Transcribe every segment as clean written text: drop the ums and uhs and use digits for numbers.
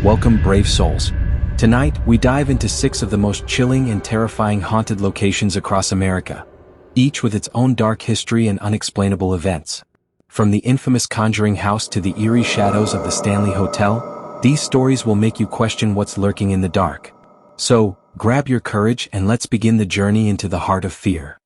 Welcome, brave souls. Tonight, we dive into 6 of the most chilling and terrifying haunted locations across America, each with its own dark history and unexplainable events. From the infamous Conjuring house to the eerie shadows of the Stanley Hotel, these stories will make you question what's lurking in the dark. So, grab your courage and let's begin the journey into the heart of fear.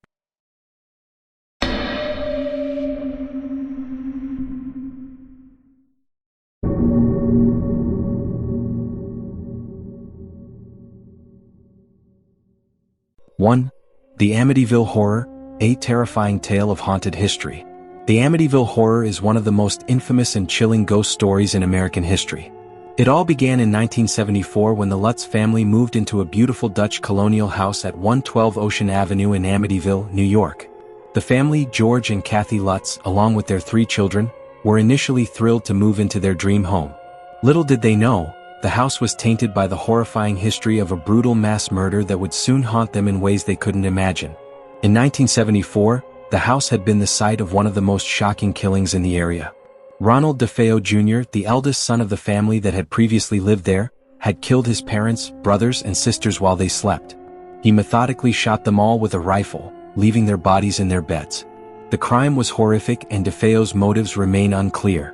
One, the Amityville Horror, a terrifying tale of haunted history. The Amityville Horror is one of the most infamous and chilling ghost stories in American history. It all began in 1974 when the Lutz family moved into a beautiful Dutch colonial house at 112 Ocean Avenue in Amityville, New York. The family, George and Kathy Lutz, along with their 3 children, were initially thrilled to move into their dream home. Little did they know, the house was tainted by the horrifying history of a brutal mass murder that would soon haunt them in ways they couldn't imagine. In 1974, the house had been the site of one of the most shocking killings in the area. Ronald DeFeo Jr., the eldest son of the family that had previously lived there, had killed his parents, brothers, and sisters while they slept. He methodically shot them all with a rifle, leaving their bodies in their beds. The crime was horrific and DeFeo's motives remain unclear.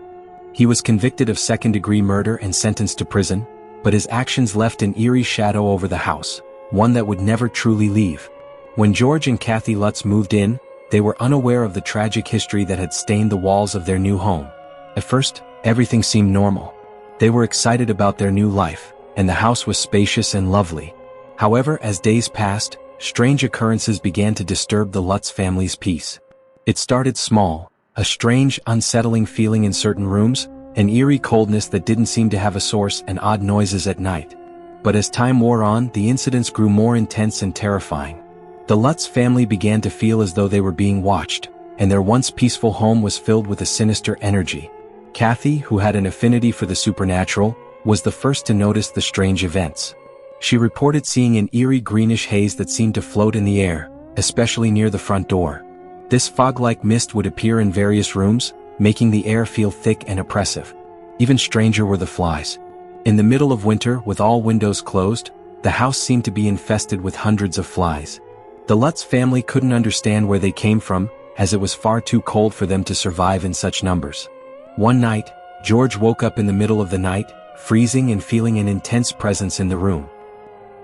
He was convicted of second-degree murder and sentenced to prison, but his actions left an eerie shadow over the house, one that would never truly leave. When George and Kathy Lutz moved in, they were unaware of the tragic history that had stained the walls of their new home. At first, everything seemed normal. They were excited about their new life, and the house was spacious and lovely. However, as days passed, strange occurrences began to disturb the Lutz family's peace. It started small, a strange, unsettling feeling in certain rooms, an eerie coldness that didn't seem to have a source, and odd noises at night. But as time wore on, the incidents grew more intense and terrifying. The Lutz family began to feel as though they were being watched, and their once peaceful home was filled with a sinister energy. Kathy, who had an affinity for the supernatural, was the first to notice the strange events. She reported seeing an eerie greenish haze that seemed to float in the air, especially near the front door. This fog-like mist would appear in various rooms, making the air feel thick and oppressive. Even stranger were the flies. In the middle of winter, with all windows closed, the house seemed to be infested with hundreds of flies. The Lutz family couldn't understand where they came from, as it was far too cold for them to survive in such numbers. One night, George woke up in the middle of the night, freezing and feeling an intense presence in the room.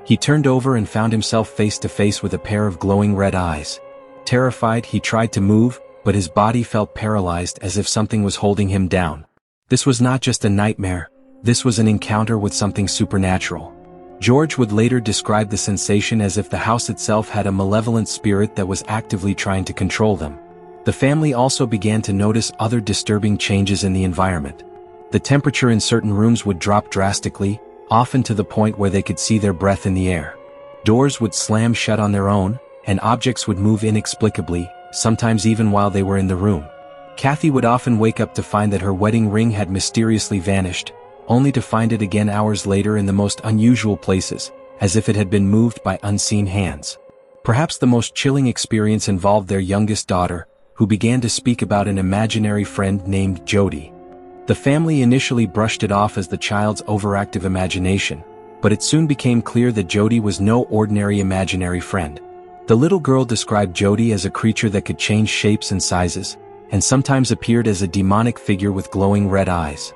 He turned over and found himself face to face with a pair of glowing red eyes. Terrified, he tried to move, but his body felt paralyzed as if something was holding him down. This was not just a nightmare, this was an encounter with something supernatural. George would later describe the sensation as if the house itself had a malevolent spirit that was actively trying to control them. The family also began to notice other disturbing changes in the environment. The temperature in certain rooms would drop drastically, often to the point where they could see their breath in the air. Doors would slam shut on their own, and objects would move inexplicably, sometimes even while they were in the room. Kathy would often wake up to find that her wedding ring had mysteriously vanished, only to find it again hours later in the most unusual places, as if it had been moved by unseen hands. Perhaps the most chilling experience involved their youngest daughter, who began to speak about an imaginary friend named Jody. The family initially brushed it off as the child's overactive imagination, but it soon became clear that Jody was no ordinary imaginary friend. The little girl described Jody as a creature that could change shapes and sizes, and sometimes appeared as a demonic figure with glowing red eyes.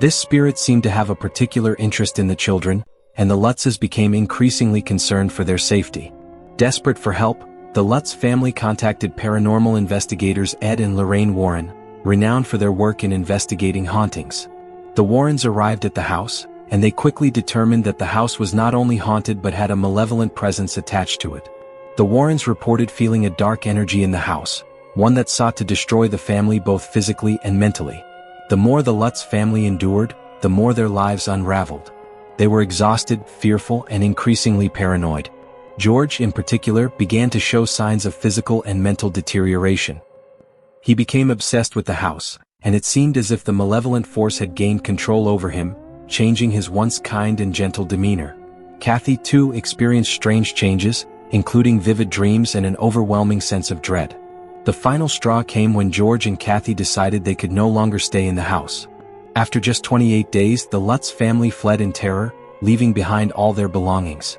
This spirit seemed to have a particular interest in the children, and the Lutzes became increasingly concerned for their safety. Desperate for help, the Lutz family contacted paranormal investigators Ed and Lorraine Warren, renowned for their work in investigating hauntings. The Warrens arrived at the house, and they quickly determined that the house was not only haunted but had a malevolent presence attached to it. The Warrens reported feeling a dark energy in the house, one that sought to destroy the family both physically and mentally. The more the Lutz family endured, the more their lives unraveled. They were exhausted, fearful, and increasingly paranoid. George, in particular, began to show signs of physical and mental deterioration. He became obsessed with the house, and it seemed as if the malevolent force had gained control over him, changing his once kind and gentle demeanor. Kathy, too, experienced strange changes, including vivid dreams and an overwhelming sense of dread. The final straw came when George and Kathy decided they could no longer stay in the house. After just 28 days, the Lutz family fled in terror, leaving behind all their belongings.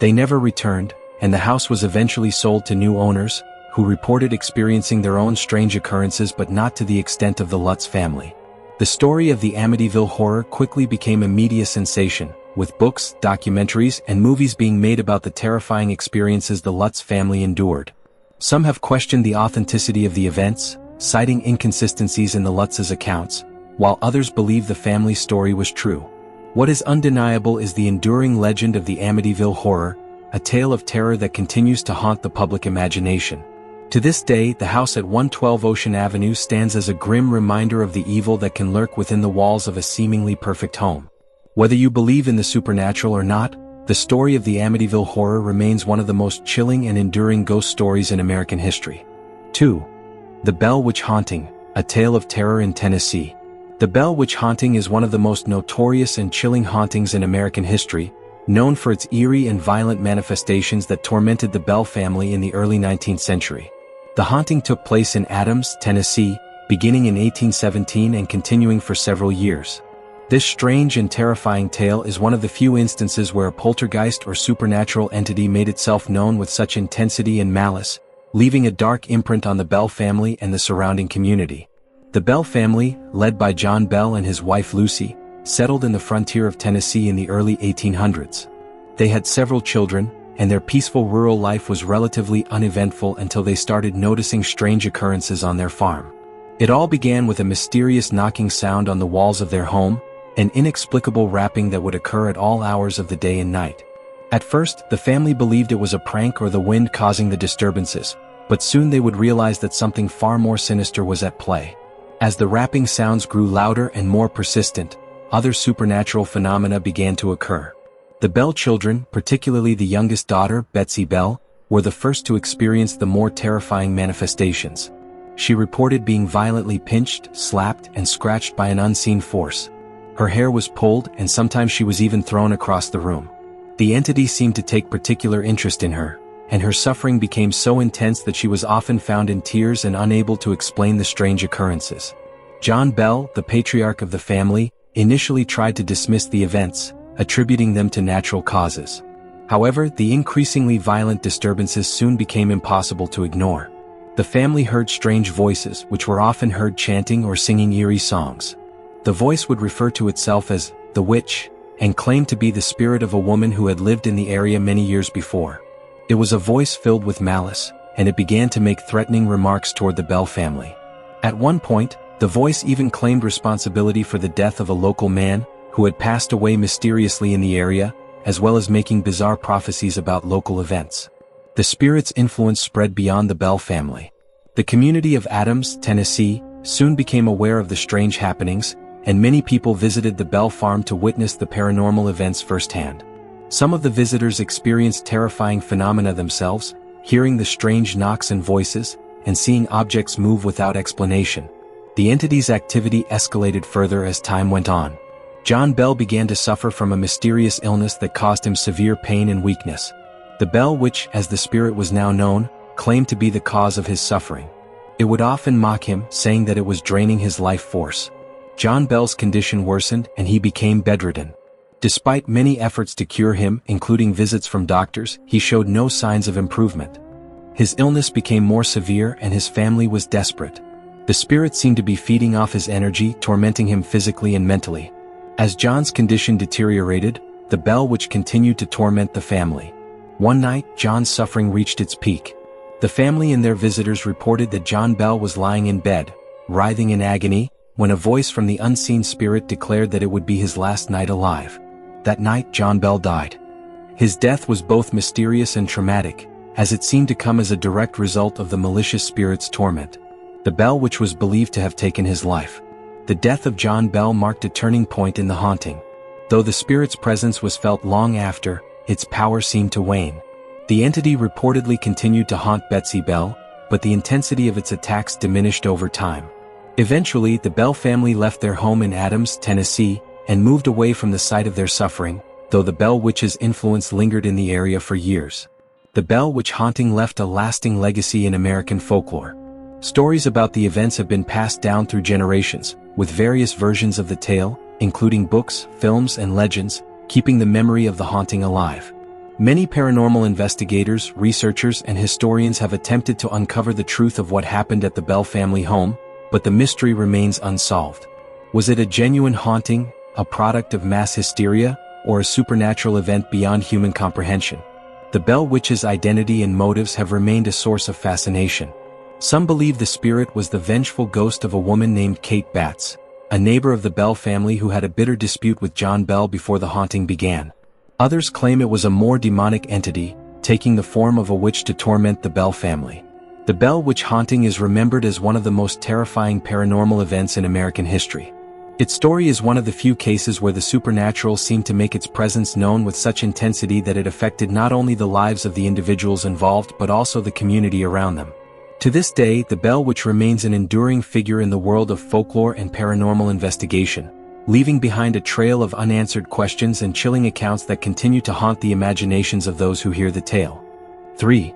They never returned, and the house was eventually sold to new owners, who reported experiencing their own strange occurrences but not to the extent of the Lutz family. The story of the Amityville Horror quickly became a media sensation, with books, documentaries, and movies being made about the terrifying experiences the Lutz family endured. Some have questioned the authenticity of the events, citing inconsistencies in the Lutz's accounts, while others believe the family's story was true. What is undeniable is the enduring legend of the Amityville Horror, a tale of terror that continues to haunt the public imagination. To this day, the house at 112 Ocean Avenue stands as a grim reminder of the evil that can lurk within the walls of a seemingly perfect home. Whether you believe in the supernatural or not, the story of the Amityville Horror remains one of the most chilling and enduring ghost stories in American history. 2. The Bell Witch Haunting, a tale of terror in Tennessee. The Bell Witch Haunting is one of the most notorious and chilling hauntings in American history, known for its eerie and violent manifestations that tormented the Bell family in the early 19th century. The haunting took place in Adams, Tennessee, beginning in 1817 and continuing for several years. This strange and terrifying tale is one of the few instances where a poltergeist or supernatural entity made itself known with such intensity and malice, leaving a dark imprint on the Bell family and the surrounding community. The Bell family, led by John Bell and his wife Lucy, settled in the frontier of Tennessee in the early 1800s. They had several children, and their peaceful rural life was relatively uneventful until they started noticing strange occurrences on their farm. It all began with a mysterious knocking sound on the walls of their home, an inexplicable rapping that would occur at all hours of the day and night. At first, the family believed it was a prank or the wind causing the disturbances, but soon they would realize that something far more sinister was at play. As the rapping sounds grew louder and more persistent, other supernatural phenomena began to occur. The Bell children, particularly the youngest daughter, Betsy Bell, were the first to experience the more terrifying manifestations. She reported being violently pinched, slapped, and scratched by an unseen force. Her hair was pulled, and sometimes she was even thrown across the room. The entity seemed to take particular interest in her, and her suffering became so intense that she was often found in tears and unable to explain the strange occurrences. John Bell, the patriarch of the family, initially tried to dismiss the events, attributing them to natural causes. However, the increasingly violent disturbances soon became impossible to ignore. The family heard strange voices, which were often heard chanting or singing eerie songs. The voice would refer to itself as the witch, and claimed to be the spirit of a woman who had lived in the area many years before. It was a voice filled with malice, and it began to make threatening remarks toward the Bell family. At one point, the voice even claimed responsibility for the death of a local man, who had passed away mysteriously in the area, as well as making bizarre prophecies about local events. The spirit's influence spread beyond the Bell family. The community of Adams, Tennessee, soon became aware of the strange happenings, and many people visited the Bell farm to witness the paranormal events firsthand. Some of the visitors experienced terrifying phenomena themselves, hearing the strange knocks and voices, and seeing objects move without explanation. The entity's activity escalated further as time went on. John Bell began to suffer from a mysterious illness that caused him severe pain and weakness. The Bell Witch, as the spirit was now known, claimed to be the cause of his suffering. It would often mock him, saying that it was draining his life force. John Bell's condition worsened and he became bedridden. Despite many efforts to cure him, including visits from doctors, he showed no signs of improvement. His illness became more severe and his family was desperate. The spirit seemed to be feeding off his energy, tormenting him physically and mentally. As John's condition deteriorated, the Bell Witch continued to torment the family. One night, John's suffering reached its peak. The family and their visitors reported that John Bell was lying in bed, writhing in agony, when a voice from the unseen spirit declared that it would be his last night alive. That night, John Bell died. His death was both mysterious and traumatic, as it seemed to come as a direct result of the malicious spirit's torment. The Bell Witch was believed to have taken his life. The death of John Bell marked a turning point in the haunting. Though the spirit's presence was felt long after, its power seemed to wane. The entity reportedly continued to haunt Betsy Bell, but the intensity of its attacks diminished over time. Eventually, the Bell family left their home in Adams, Tennessee, and moved away from the site of their suffering, though the Bell Witch's influence lingered in the area for years. The Bell Witch haunting left a lasting legacy in American folklore. Stories about the events have been passed down through generations, with various versions of the tale, including books, films, and legends, keeping the memory of the haunting alive. Many paranormal investigators, researchers, and historians have attempted to uncover the truth of what happened at the Bell family home, but the mystery remains unsolved. Was it a genuine haunting, a product of mass hysteria, or a supernatural event beyond human comprehension? The Bell Witch's identity and motives have remained a source of fascination. Some believe the spirit was the vengeful ghost of a woman named Kate Batts, a neighbor of the Bell family who had a bitter dispute with John Bell before the haunting began. Others claim it was a more demonic entity, taking the form of a witch to torment the Bell family. The Bell Witch haunting is remembered as one of the most terrifying paranormal events in American history. Its story is one of the few cases where the supernatural seemed to make its presence known with such intensity that it affected not only the lives of the individuals involved but also the community around them. To this day, the Bell Witch remains an enduring figure in the world of folklore and paranormal investigation, leaving behind a trail of unanswered questions and chilling accounts that continue to haunt the imaginations of those who hear the tale. 3.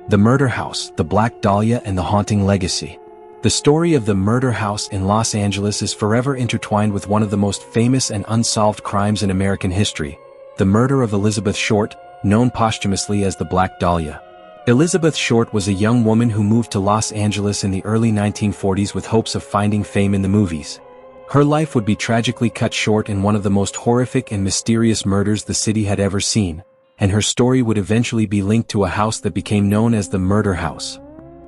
The Murder House, the Black Dahlia and the Haunting Legacy. The story of the Murder House in Los Angeles is forever intertwined with one of the most famous and unsolved crimes in American history, the murder of Elizabeth Short, known posthumously as the Black Dahlia. Elizabeth Short was a young woman who moved to Los Angeles in the early 1940s with hopes of finding fame in the movies. Her life would be tragically cut short in one of the most horrific and mysterious murders the city had ever seen, and her story would eventually be linked to a house that became known as the Murder House.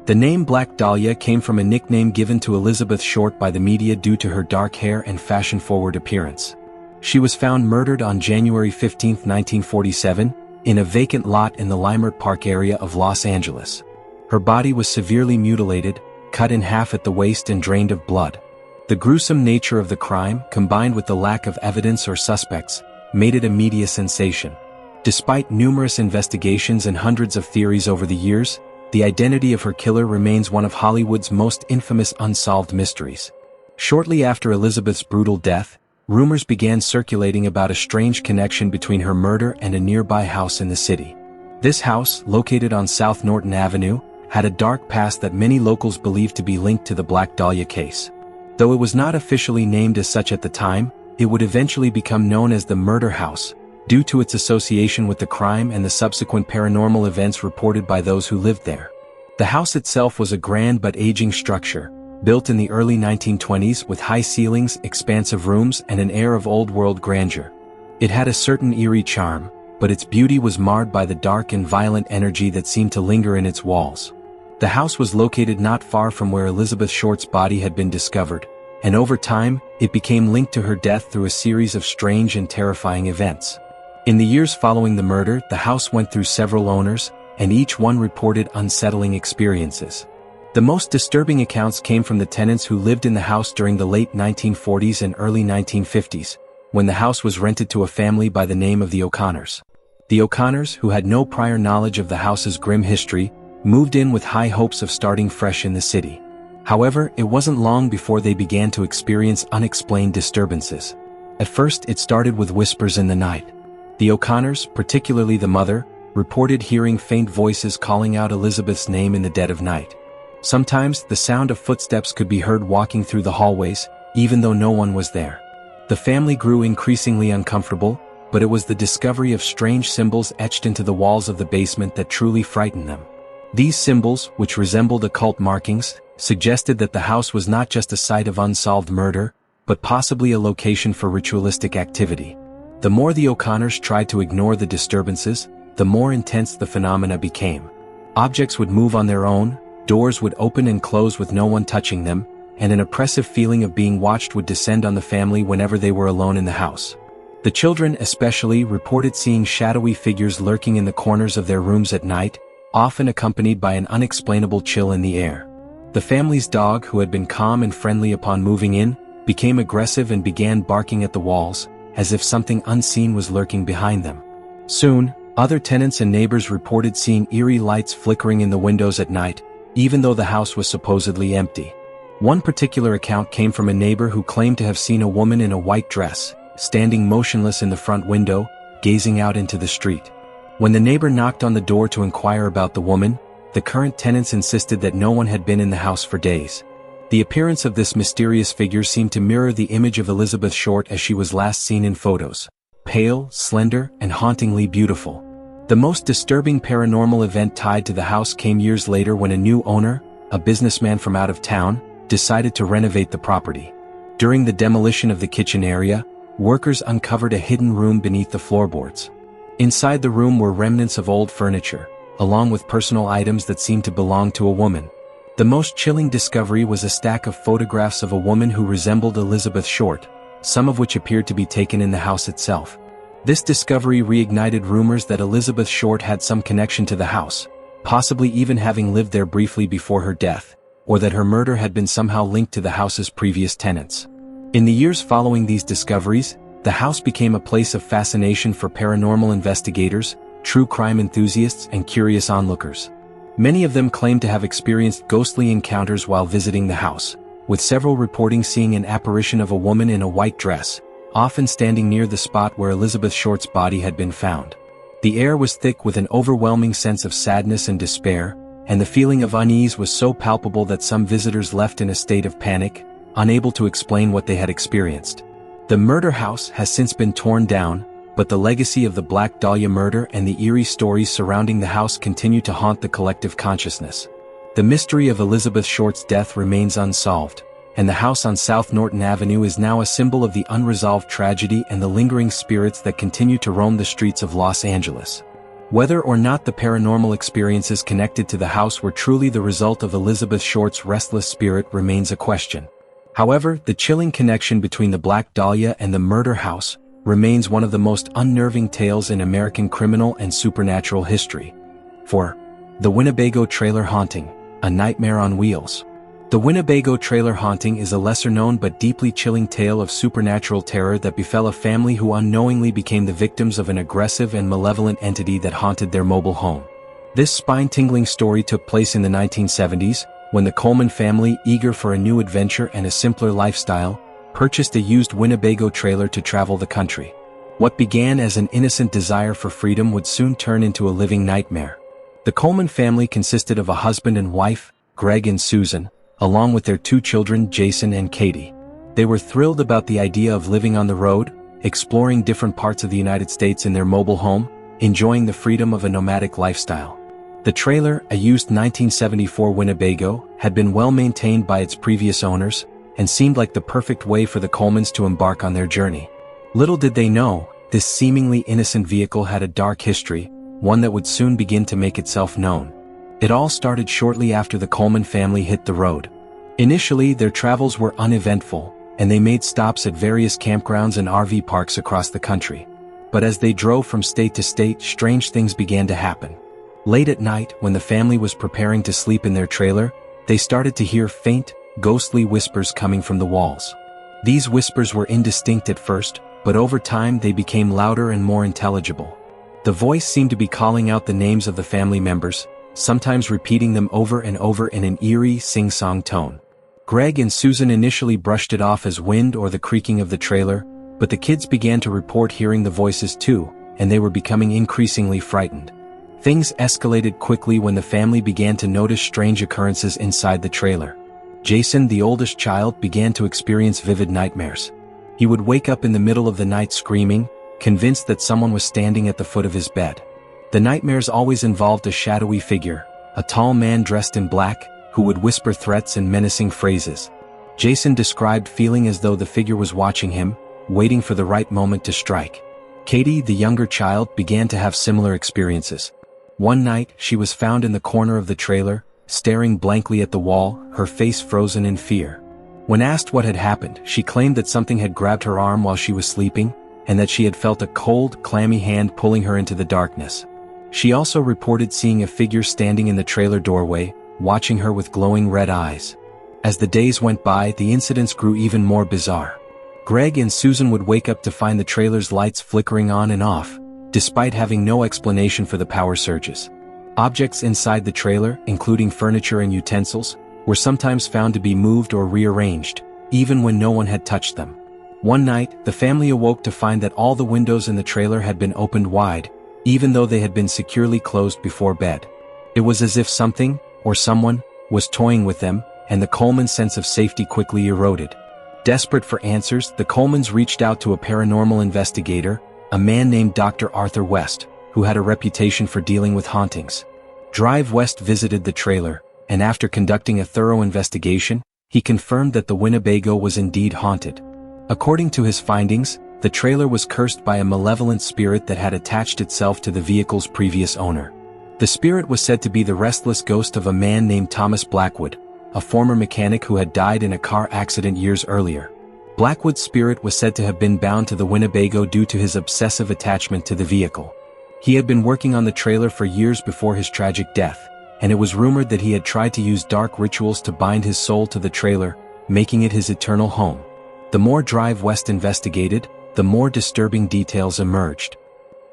The name Black Dahlia came from a nickname given to Elizabeth Short by the media due to her dark hair and fashion-forward appearance. She was found murdered on January 15, 1947, in a vacant lot in the Leimert Park area of Los Angeles. Her body was severely mutilated, cut in half at the waist and drained of blood. The gruesome nature of the crime, combined with the lack of evidence or suspects, made it a media sensation. Despite numerous investigations and hundreds of theories over the years, the identity of her killer remains one of Hollywood's most infamous unsolved mysteries. Shortly after Elizabeth's brutal death, rumors began circulating about a strange connection between her murder and a nearby house in the city. This house, located on South Norton Avenue, had a dark past that many locals believed to be linked to the Black Dahlia case. Though it was not officially named as such at the time, it would eventually become known as the Murder House, due to its association with the crime and the subsequent paranormal events reported by those who lived there. The house itself was a grand but aging structure, built in the early 1920s with high ceilings, expansive rooms, and an air of old-world grandeur. It had a certain eerie charm, but its beauty was marred by the dark and violent energy that seemed to linger in its walls. The house was located not far from where Elizabeth Short's body had been discovered, and over time, it became linked to her death through a series of strange and terrifying events. In the years following the murder, the house went through several owners, and each one reported unsettling experiences. The most disturbing accounts came from the tenants who lived in the house during the late 1940s and early 1950s, when the house was rented to a family by the name of the O'Connors. The O'Connors, who had no prior knowledge of the house's grim history, moved in with high hopes of starting fresh in the city. However, it wasn't long before they began to experience unexplained disturbances. At first, it started with whispers in the night. The O'Connors, particularly the mother, reported hearing faint voices calling out Elizabeth's name in the dead of night. Sometimes, the sound of footsteps could be heard walking through the hallways, even though no one was there. The family grew increasingly uncomfortable, but it was the discovery of strange symbols etched into the walls of the basement that truly frightened them. These symbols, which resembled occult markings, suggested that the house was not just a site of unsolved murder, but possibly a location for ritualistic activity. The more the O'Connors tried to ignore the disturbances, the more intense the phenomena became. Objects would move on their own, doors would open and close with no one touching them, and an oppressive feeling of being watched would descend on the family whenever they were alone in the house. The children especially reported seeing shadowy figures lurking in the corners of their rooms at night, often accompanied by an unexplainable chill in the air. The family's dog, who had been calm and friendly upon moving in, became aggressive and began barking at the walls, as if something unseen was lurking behind them. Soon, other tenants and neighbors reported seeing eerie lights flickering in the windows at night, even though the house was supposedly empty. One particular account came from a neighbor who claimed to have seen a woman in a white dress, standing motionless in the front window, gazing out into the street. When the neighbor knocked on the door to inquire about the woman, the current tenants insisted that no one had been in the house for days. The appearance of this mysterious figure seemed to mirror the image of Elizabeth Short as she was last seen in photos. Pale, slender, and hauntingly beautiful. The most disturbing paranormal event tied to the house came years later when a new owner, a businessman from out of town, decided to renovate the property. During the demolition of the kitchen area, workers uncovered a hidden room beneath the floorboards. Inside the room were remnants of old furniture, along with personal items that seemed to belong to a woman. The most chilling discovery was a stack of photographs of a woman who resembled Elizabeth Short, some of which appeared to be taken in the house itself. This discovery reignited rumors that Elizabeth Short had some connection to the house, possibly even having lived there briefly before her death, or that her murder had been somehow linked to the house's previous tenants. In the years following these discoveries, the house became a place of fascination for paranormal investigators, true crime enthusiasts, and curious onlookers. Many of them claimed to have experienced ghostly encounters while visiting the house, with several reporting seeing an apparition of a woman in a white dress, often standing near the spot where Elizabeth Short's body had been found. The air was thick with an overwhelming sense of sadness and despair, and the feeling of unease was so palpable that some visitors left in a state of panic, unable to explain what they had experienced. The murder house has since been torn down, but the legacy of the Black Dahlia murder and the eerie stories surrounding the house continue to haunt the collective consciousness. The mystery of Elizabeth Short's death remains unsolved, and the house on South Norton Avenue is now a symbol of the unresolved tragedy and the lingering spirits that continue to roam the streets of Los Angeles. Whether or not the paranormal experiences connected to the house were truly the result of Elizabeth Short's restless spirit remains a question. However, the chilling connection between the Black Dahlia and the murder house remains one of the most unnerving tales in American criminal and supernatural history. 4. The Winnebago Trailer Haunting, a Nightmare on Wheels. The Winnebago Trailer Haunting is a lesser-known but deeply chilling tale of supernatural terror that befell a family who unknowingly became the victims of an aggressive and malevolent entity that haunted their mobile home. This spine-tingling story took place in the 1970s, when the Coleman family, eager for a new adventure and a simpler lifestyle, purchased a used Winnebago trailer to travel the country. What began as an innocent desire for freedom would soon turn into a living nightmare. The Coleman family consisted of a husband and wife, Greg and Susan, along with their 2 children, Jason and Katie. They were thrilled about the idea of living on the road, exploring different parts of the United States in their mobile home, enjoying the freedom of a nomadic lifestyle. The trailer, a used 1974 Winnebago, had been well maintained by its previous owners, and seemed like the perfect way for the Colemans to embark on their journey. Little did they know, this seemingly innocent vehicle had a dark history, one that would soon begin to make itself known. It all started shortly after the Coleman family hit the road. Initially, their travels were uneventful, and they made stops at various campgrounds and RV parks across the country. But as they drove from state to state, strange things began to happen. Late at night, when the family was preparing to sleep in their trailer, they started to hear faint, ghostly whispers coming from the walls. These whispers were indistinct at first, but over time they became louder and more intelligible. The voice seemed to be calling out the names of the family members, sometimes repeating them over and over in an eerie, sing-song tone. Greg and Susan initially brushed it off as wind or the creaking of the trailer, but the kids began to report hearing the voices too, and they were becoming increasingly frightened. Things escalated quickly when the family began to notice strange occurrences inside the trailer. Jason, the oldest child, began to experience vivid nightmares. He would wake up in the middle of the night screaming, convinced that someone was standing at the foot of his bed. The nightmares always involved a shadowy figure, a tall man dressed in black, who would whisper threats and menacing phrases. Jason described feeling as though the figure was watching him, waiting for the right moment to strike. Katie, the younger child, began to have similar experiences. One night, she was found in the corner of the trailer, staring blankly at the wall, her face frozen in fear. When asked what had happened, she claimed that something had grabbed her arm while she was sleeping, and that she had felt a cold, clammy hand pulling her into the darkness. She also reported seeing a figure standing in the trailer doorway, watching her with glowing red eyes. As the days went by, the incidents grew even more bizarre. Greg and Susan would wake up to find the trailer's lights flickering on and off, despite having no explanation for the power surges. Objects inside the trailer, including furniture and utensils, were sometimes found to be moved or rearranged, even when no one had touched them. One night, the family awoke to find that all the windows in the trailer had been opened wide, even though they had been securely closed before bed. It was as if something, or someone, was toying with them, and the Coleman's sense of safety quickly eroded. Desperate for answers, the Colemans reached out to a paranormal investigator, a man named Dr. Arthur West, who had a reputation for dealing with hauntings. Drive West visited the trailer, and after conducting a thorough investigation, he confirmed that the Winnebago was indeed haunted. According to his findings, the trailer was cursed by a malevolent spirit that had attached itself to the vehicle's previous owner. The spirit was said to be the restless ghost of a man named Thomas Blackwood, a former mechanic who had died in a car accident years earlier. Blackwood's spirit was said to have been bound to the Winnebago due to his obsessive attachment to the vehicle. He had been working on the trailer for years before his tragic death, and it was rumored that he had tried to use dark rituals to bind his soul to the trailer, making it his eternal home. The more Drive West investigated, the more disturbing details emerged.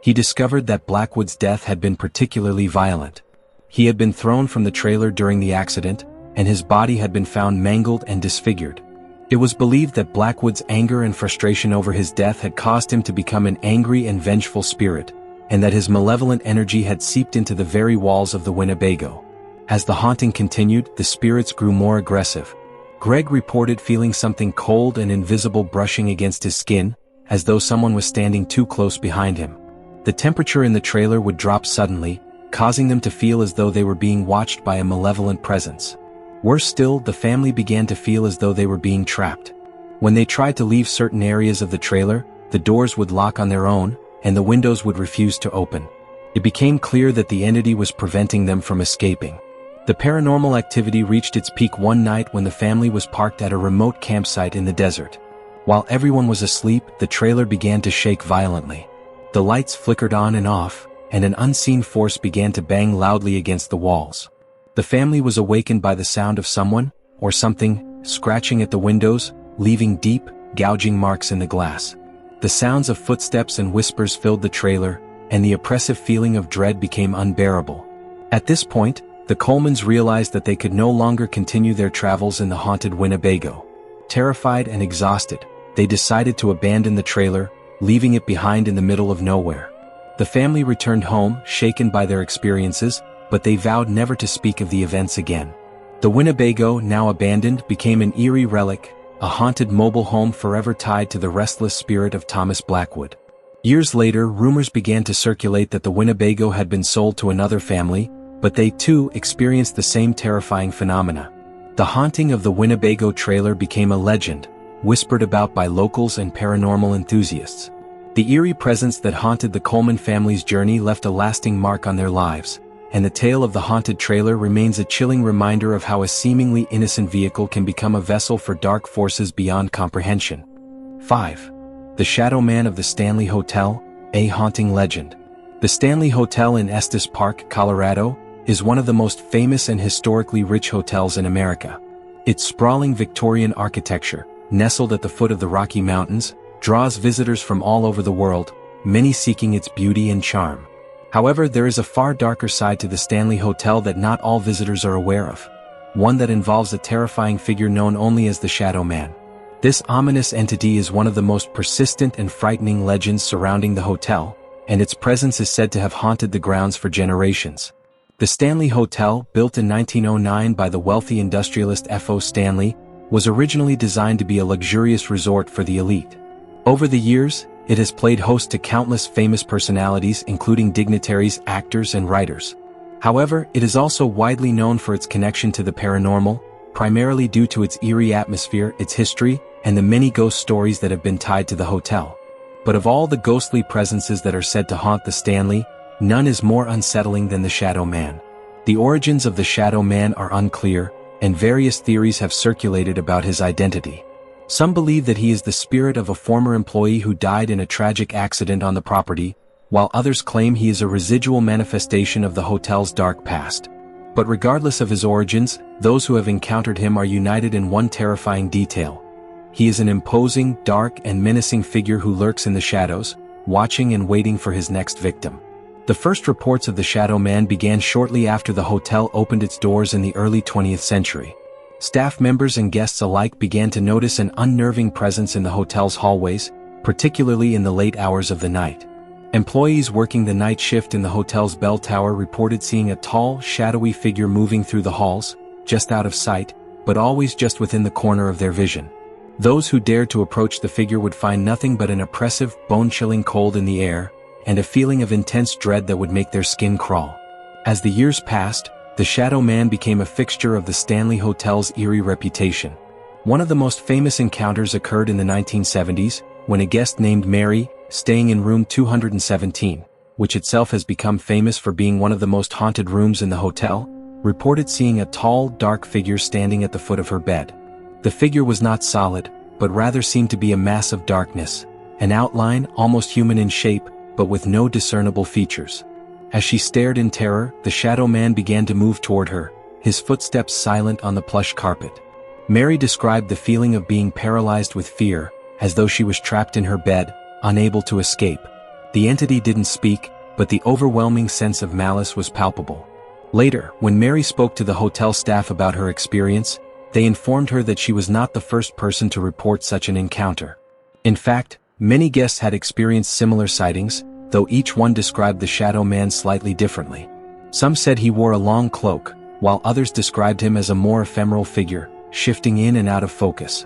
He discovered that Blackwood's death had been particularly violent. He had been thrown from the trailer during the accident, and his body had been found mangled and disfigured. It was believed that Blackwood's anger and frustration over his death had caused him to become an angry and vengeful spirit, and that his malevolent energy had seeped into the very walls of the Winnebago. As the haunting continued, the spirits grew more aggressive. Greg reported feeling something cold and invisible brushing against his skin, as though someone was standing too close behind him. The temperature in the trailer would drop suddenly, causing them to feel as though they were being watched by a malevolent presence. Worse still, the family began to feel as though they were being trapped. When they tried to leave certain areas of the trailer, the doors would lock on their own, and the windows would refuse to open. It became clear that the entity was preventing them from escaping. The paranormal activity reached its peak one night when the family was parked at a remote campsite in the desert. While everyone was asleep, the trailer began to shake violently. The lights flickered on and off, and an unseen force began to bang loudly against the walls. The family was awakened by the sound of someone, or something, scratching at the windows, leaving deep, gouging marks in the glass. The sounds of footsteps and whispers filled the trailer, and the oppressive feeling of dread became unbearable. At this point, the Colemans realized that they could no longer continue their travels in the haunted Winnebago. Terrified and exhausted, they decided to abandon the trailer, leaving it behind in the middle of nowhere. The family returned home, shaken by their experiences, but they vowed never to speak of the events again. The Winnebago, now abandoned, became an eerie relic, a haunted mobile home forever tied to the restless spirit of Thomas Blackwood. Years later, rumors began to circulate that the Winnebago had been sold to another family, but they too experienced the same terrifying phenomena. The haunting of the Winnebago trailer became a legend, whispered about by locals and paranormal enthusiasts. The eerie presence that haunted the Coleman family's journey left a lasting mark on their lives, and the tale of the haunted trailer remains a chilling reminder of how a seemingly innocent vehicle can become a vessel for dark forces beyond comprehension. 5. The Shadow Man of the Stanley Hotel, a haunting legend. The Stanley Hotel in Estes Park, Colorado, is one of the most famous and historically rich hotels in America. Its sprawling Victorian architecture, nestled at the foot of the Rocky Mountains, draws visitors from all over the world, many seeking its beauty and charm. However, there is a far darker side to the Stanley Hotel that not all visitors are aware of. One that involves a terrifying figure known only as the Shadow Man. This ominous entity is one of the most persistent and frightening legends surrounding the hotel, and its presence is said to have haunted the grounds for generations. The Stanley Hotel, built in 1909 by the wealthy industrialist F.O. Stanley, was originally designed to be a luxurious resort for the elite. Over the years, it has played host to countless famous personalities including dignitaries, actors, and writers. However, it is also widely known for its connection to the paranormal, primarily due to its eerie atmosphere, its history, and the many ghost stories that have been tied to the hotel. But of all the ghostly presences that are said to haunt the Stanley, none is more unsettling than the Shadow Man. The origins of the Shadow Man are unclear, and various theories have circulated about his identity. Some believe that he is the spirit of a former employee who died in a tragic accident on the property, while others claim he is a residual manifestation of the hotel's dark past. But regardless of his origins, those who have encountered him are united in one terrifying detail. He is an imposing, dark, and menacing figure who lurks in the shadows, watching and waiting for his next victim. The first reports of the Shadow Man began shortly after the hotel opened its doors in the early 20th century. Staff members and guests alike began to notice an unnerving presence in the hotel's hallways, particularly in the late hours of the night. Employees working the night shift in the hotel's bell tower reported seeing a tall, shadowy figure moving through the halls, just out of sight, but always just within the corner of their vision. Those who dared to approach the figure would find nothing but an oppressive, bone-chilling cold in the air, and a feeling of intense dread that would make their skin crawl. As the years passed, the Shadow Man became a fixture of the Stanley Hotel's eerie reputation. One of the most famous encounters occurred in the 1970s, when a guest named Mary, staying in room 217, which itself has become famous for being one of the most haunted rooms in the hotel, reported seeing a tall, dark figure standing at the foot of her bed. The figure was not solid, but rather seemed to be a mass of darkness, an outline almost human in shape, but with no discernible features. As she stared in terror, the Shadow Man began to move toward her, his footsteps silent on the plush carpet. Mary described the feeling of being paralyzed with fear, as though she was trapped in her bed, unable to escape. The entity didn't speak, but the overwhelming sense of malice was palpable. Later, when Mary spoke to the hotel staff about her experience, they informed her that she was not the first person to report such an encounter. In fact, many guests had experienced similar sightings, though each one described the Shadow Man slightly differently. Some said he wore a long cloak, while others described him as a more ephemeral figure, shifting in and out of focus.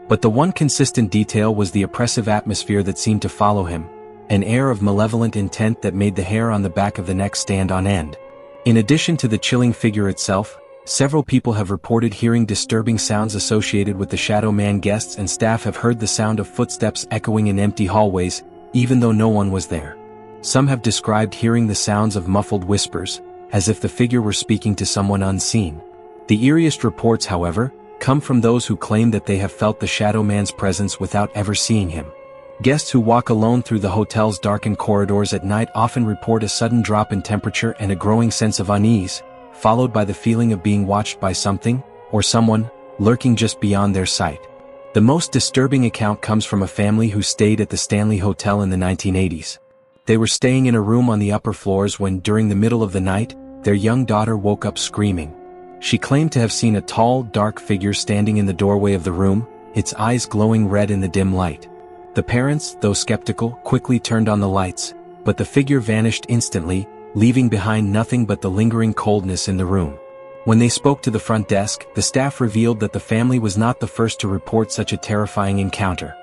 But the one consistent detail was the oppressive atmosphere that seemed to follow him, an air of malevolent intent that made the hair on the back of the neck stand on end. In addition to the chilling figure itself, several people have reported hearing disturbing sounds associated with the Shadow Man. Guests and staff have heard the sound of footsteps echoing in empty hallways, even though no one was there. Some have described hearing the sounds of muffled whispers, as if the figure were speaking to someone unseen. The eeriest reports, however, come from those who claim that they have felt the Shadow Man's presence without ever seeing him. Guests who walk alone through the hotel's darkened corridors at night often report a sudden drop in temperature and a growing sense of unease, followed by the feeling of being watched by something, or someone, lurking just beyond their sight. The most disturbing account comes from a family who stayed at the Stanley Hotel in the 1980s. They were staying in a room on the upper floors when, during the middle of the night, their young daughter woke up screaming. She claimed to have seen a tall, dark figure standing in the doorway of the room, its eyes glowing red in the dim light. The parents, though skeptical, quickly turned on the lights, but the figure vanished instantly, leaving behind nothing but the lingering coldness in the room. When they spoke to the front desk, the staff revealed that the family was not the first to report such a terrifying encounter.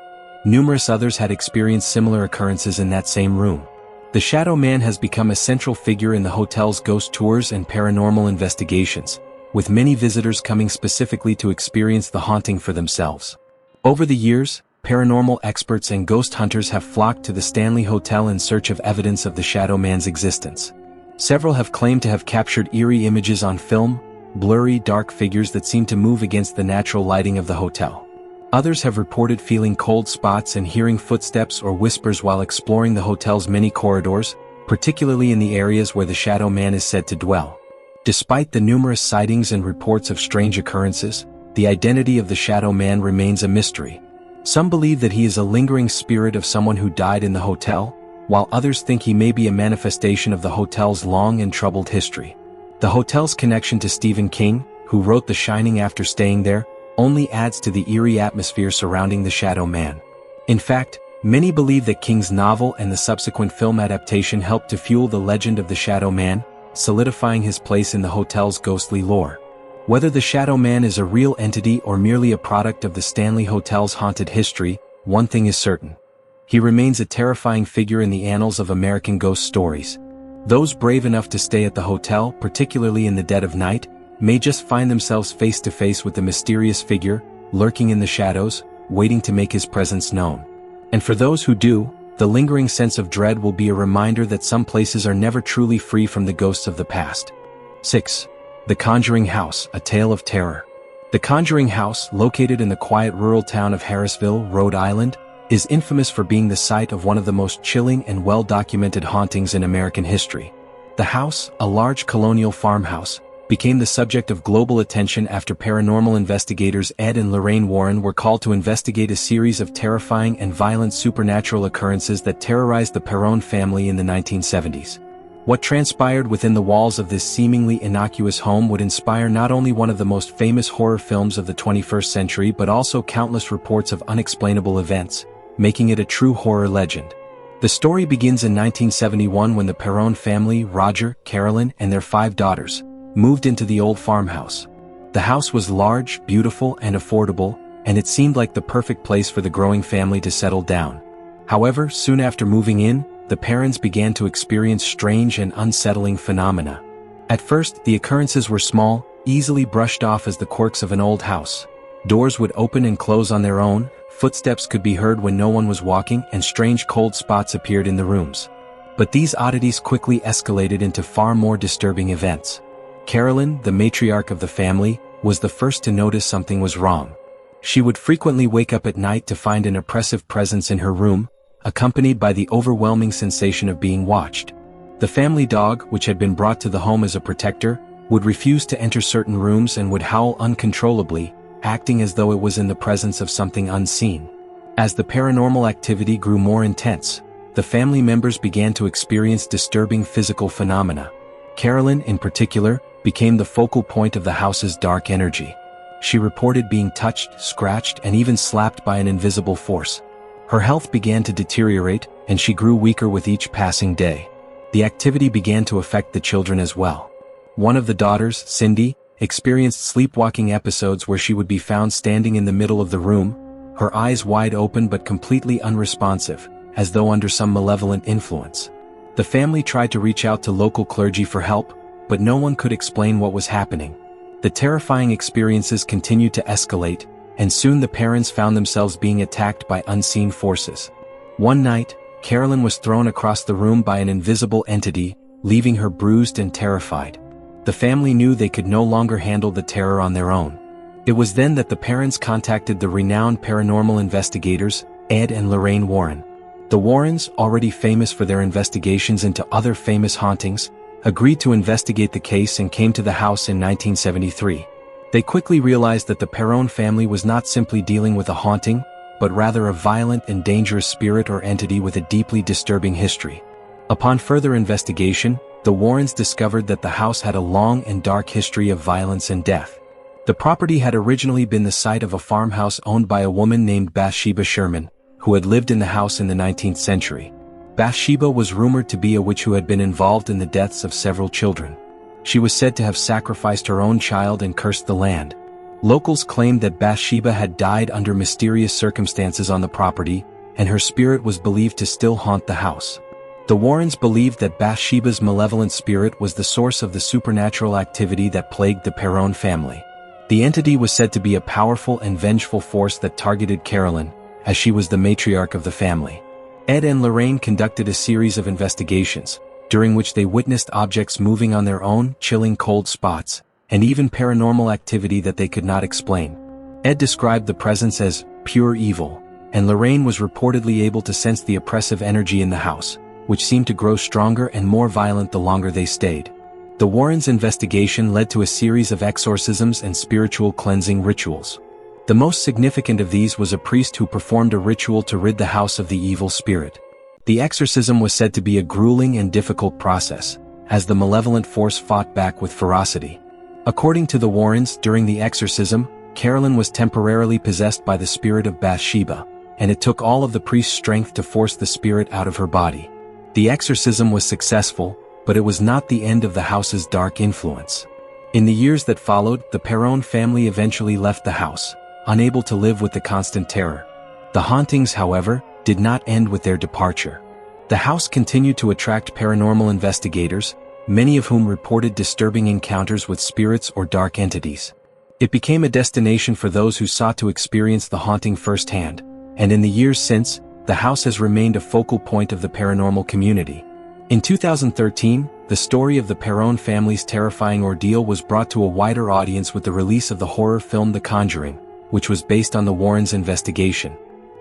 Numerous others had experienced similar occurrences in that same room. The Shadow Man has become a central figure in the hotel's ghost tours and paranormal investigations, with many visitors coming specifically to experience the haunting for themselves. Over the years, paranormal experts and ghost hunters have flocked to the Stanley Hotel in search of evidence of the Shadow Man's existence. Several have claimed to have captured eerie images on film, blurry dark figures that seem to move against the natural lighting of the hotel. Others have reported feeling cold spots and hearing footsteps or whispers while exploring the hotel's many corridors, particularly in the areas where the Shadow Man is said to dwell. Despite the numerous sightings and reports of strange occurrences, the identity of the Shadow Man remains a mystery. Some believe that he is a lingering spirit of someone who died in the hotel, while others think he may be a manifestation of the hotel's long and troubled history. The hotel's connection to Stephen King, who wrote The Shining after staying there, only adds to the eerie atmosphere surrounding the Shadow Man. In fact, many believe that King's novel and the subsequent film adaptation helped to fuel the legend of the Shadow Man, solidifying his place in the hotel's ghostly lore. Whether the Shadow Man is a real entity or merely a product of the Stanley Hotel's haunted history, one thing is certain. He remains a terrifying figure in the annals of American ghost stories. Those brave enough to stay at the hotel, particularly in the dead of night, may just find themselves face to face with the mysterious figure, lurking in the shadows, waiting to make his presence known. And for those who do, the lingering sense of dread will be a reminder that some places are never truly free from the ghosts of the past. 6. The Conjuring House, a Tale of Terror. The Conjuring House, located in the quiet rural town of Harrisville, Rhode Island, is infamous for being the site of one of the most chilling and well-documented hauntings in American history. The house, a large colonial farmhouse, became the subject of global attention after paranormal investigators Ed and Lorraine Warren were called to investigate a series of terrifying and violent supernatural occurrences that terrorized the Perron family in the 1970s. What transpired within the walls of this seemingly innocuous home would inspire not only one of the most famous horror films of the 21st century but also countless reports of unexplainable events, making it a true horror legend. The story begins in 1971 when the Perron family, Roger, Carolyn, and their 5 daughters, moved into the old farmhouse. The house was large, beautiful, and affordable, and it seemed like the perfect place for the growing family to settle down. However, soon after moving in, the Perrons began to experience strange and unsettling phenomena. At first, the occurrences were small, easily brushed off as the quirks of an old house. Doors would open and close on their own, footsteps could be heard when no one was walking, and strange cold spots appeared in the rooms. But these oddities quickly escalated into far more disturbing events. Carolyn, the matriarch of the family, was the first to notice something was wrong. She would frequently wake up at night to find an oppressive presence in her room, accompanied by the overwhelming sensation of being watched. The family dog, which had been brought to the home as a protector, would refuse to enter certain rooms and would howl uncontrollably, acting as though it was in the presence of something unseen. As the paranormal activity grew more intense, the family members began to experience disturbing physical phenomena. Carolyn, in particular, became the focal point of the house's dark energy. She reported being touched, scratched, and even slapped by an invisible force. Her health began to deteriorate, and she grew weaker with each passing day. The activity began to affect the children as well. One of the daughters, Cindy, experienced sleepwalking episodes where she would be found standing in the middle of the room, her eyes wide open but completely unresponsive, as though under some malevolent influence. The family tried to reach out to local clergy for help, but no one could explain what was happening. The terrifying experiences continued to escalate, and soon the Perrons found themselves being attacked by unseen forces. One night, Carolyn was thrown across the room by an invisible entity, leaving her bruised and terrified. The family knew they could no longer handle the terror on their own. It was then that the Perrons contacted the renowned paranormal investigators, Ed and Lorraine Warren. The Warrens, already famous for their investigations into other famous hauntings, agreed to investigate the case and came to the house in 1973. They quickly realized that the Perron family was not simply dealing with a haunting, but rather a violent and dangerous spirit or entity with a deeply disturbing history. Upon further investigation, the Warrens discovered that the house had a long and dark history of violence and death. The property had originally been the site of a farmhouse owned by a woman named Bathsheba Sherman, who had lived in the house in the 19th century. Bathsheba was rumored to be a witch who had been involved in the deaths of several children. She was said to have sacrificed her own child and cursed the land. Locals claimed that Bathsheba had died under mysterious circumstances on the property, and her spirit was believed to still haunt the house. The Warrens believed that Bathsheba's malevolent spirit was the source of the supernatural activity that plagued the Perron family. The entity was said to be a powerful and vengeful force that targeted Carolyn, as she was the matriarch of the family. Ed and Lorraine conducted a series of investigations, during which they witnessed objects moving on their own, chilling cold spots, and even paranormal activity that they could not explain. Ed described the presence as pure evil, and Lorraine was reportedly able to sense the oppressive energy in the house, which seemed to grow stronger and more violent the longer they stayed. The Warrens' investigation led to a series of exorcisms and spiritual cleansing rituals. The most significant of these was a priest who performed a ritual to rid the house of the evil spirit. The exorcism was said to be a grueling and difficult process, as the malevolent force fought back with ferocity. According to the Warrens, during the exorcism, Carolyn was temporarily possessed by the spirit of Bathsheba, and it took all of the priest's strength to force the spirit out of her body. The exorcism was successful, but it was not the end of the house's dark influence. In the years that followed, the Perron family eventually left the house, unable to live with the constant terror. The hauntings, however, did not end with their departure. The house continued to attract paranormal investigators, many of whom reported disturbing encounters with spirits or dark entities. It became a destination for those who sought to experience the haunting firsthand, and in the years since, the house has remained a focal point of the paranormal community. In 2013, the story of the Perron family's terrifying ordeal was brought to a wider audience with the release of the horror film The Conjuring, which was based on the Warrens' investigation.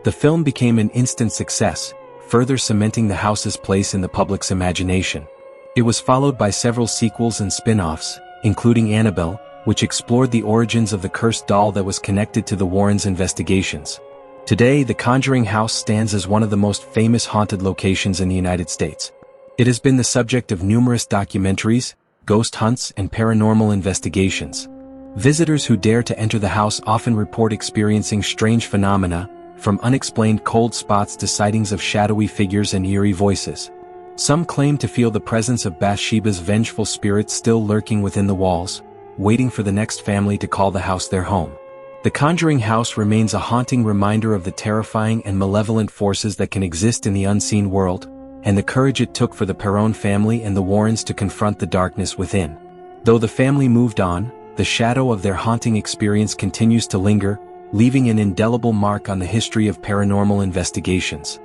The film became an instant success, further cementing the house's place in the public's imagination. It was followed by several sequels and spin-offs, including Annabelle, which explored the origins of the cursed doll that was connected to the Warrens' investigations. Today, the Conjuring house stands as one of the most famous haunted locations in the United States. It has been the subject of numerous documentaries, ghost hunts, and paranormal investigations. Visitors who dare to enter the house often report experiencing strange phenomena, from unexplained cold spots to sightings of shadowy figures and eerie voices. Some claim to feel the presence of Bathsheba's vengeful spirit still lurking within the walls, waiting for the next family to call the house their home. The Conjuring house remains a haunting reminder of the terrifying and malevolent forces that can exist in the unseen world, and the courage it took for the Perron family and the Warrens to confront the darkness within. Though the family moved on, the shadow of their haunting experience continues to linger, leaving an indelible mark on the history of paranormal investigations.